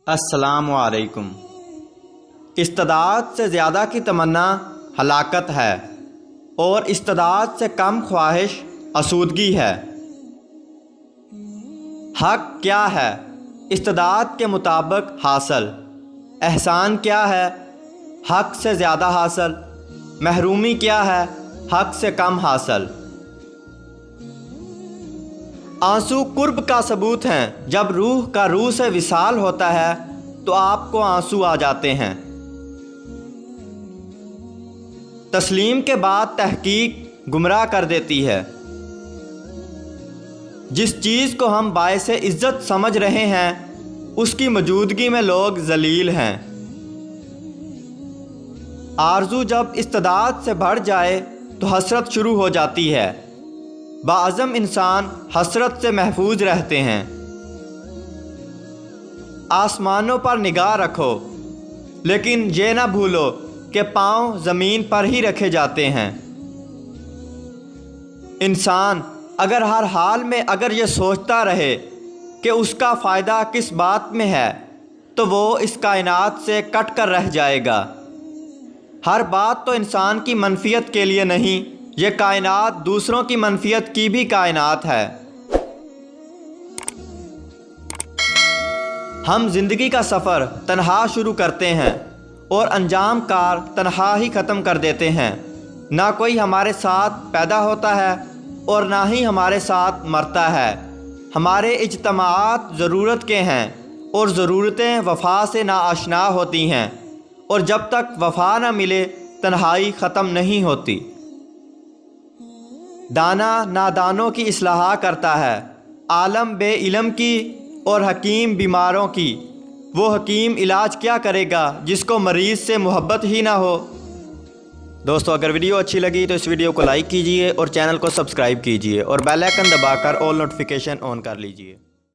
السلام علیکم۔ استعداد سے زیادہ کی تمنا ہلاکت ہے اور استعداد سے کم خواہش آسودگی ہے۔ حق کیا ہے؟ استعداد کے مطابق حاصل۔ احسان کیا ہے؟ حق سے زیادہ حاصل۔ محرومی کیا ہے؟ حق سے کم حاصل۔ آنسو قرب کا ثبوت ہیں۔ جب روح کا روح سے وصال ہوتا ہے تو آپ کو آنسو آ جاتے ہیں۔ تسلیم کے بعد تحقیق گمراہ کر دیتی ہے۔ جس چیز کو ہم باعث عزت سمجھ رہے ہیں اس کی موجودگی میں لوگ ذلیل ہیں۔ آرزو جب استعداد سے بڑھ جائے تو حسرت شروع ہو جاتی ہے۔ باعزم انسان حسرت سے محفوظ رہتے ہیں۔ آسمانوں پر نگاہ رکھو لیکن یہ نہ بھولو کہ پاؤں زمین پر ہی رکھے جاتے ہیں۔ انسان اگر ہر حال میں یہ سوچتا رہے کہ اس کا فائدہ کس بات میں ہے تو وہ اس کائنات سے کٹ کر رہ جائے گا۔ ہر بات تو انسان کی منفیت کے لیے نہیں، یہ کائنات دوسروں کی منفیت کی بھی کائنات ہے۔ ہم زندگی کا سفر تنہا شروع کرتے ہیں اور انجام کار تنہا ہی ختم کر دیتے ہیں۔ نہ کوئی ہمارے ساتھ پیدا ہوتا ہے اور نہ ہی ہمارے ساتھ مرتا ہے۔ ہمارے اجتماعات ضرورت کے ہیں اور ضرورتیں وفا سے ناآشنا ہوتی ہیں، اور جب تک وفا نہ ملے تنہائی ختم نہیں ہوتی۔ دانا نادانوں کی اصلاح کرتا ہے، عالم بے علم کی اور حکیم بیماروں کی۔ وہ حکیم علاج کیا کرے گا جس کو مریض سے محبت ہی نہ ہو۔ دوستو اگر ویڈیو اچھی لگی تو اس ویڈیو کو لائک کیجئے اور چینل کو سبسکرائب کیجئے اور بیل آئیکن دبا کر آل نوٹیفیکیشن آن کر لیجئے۔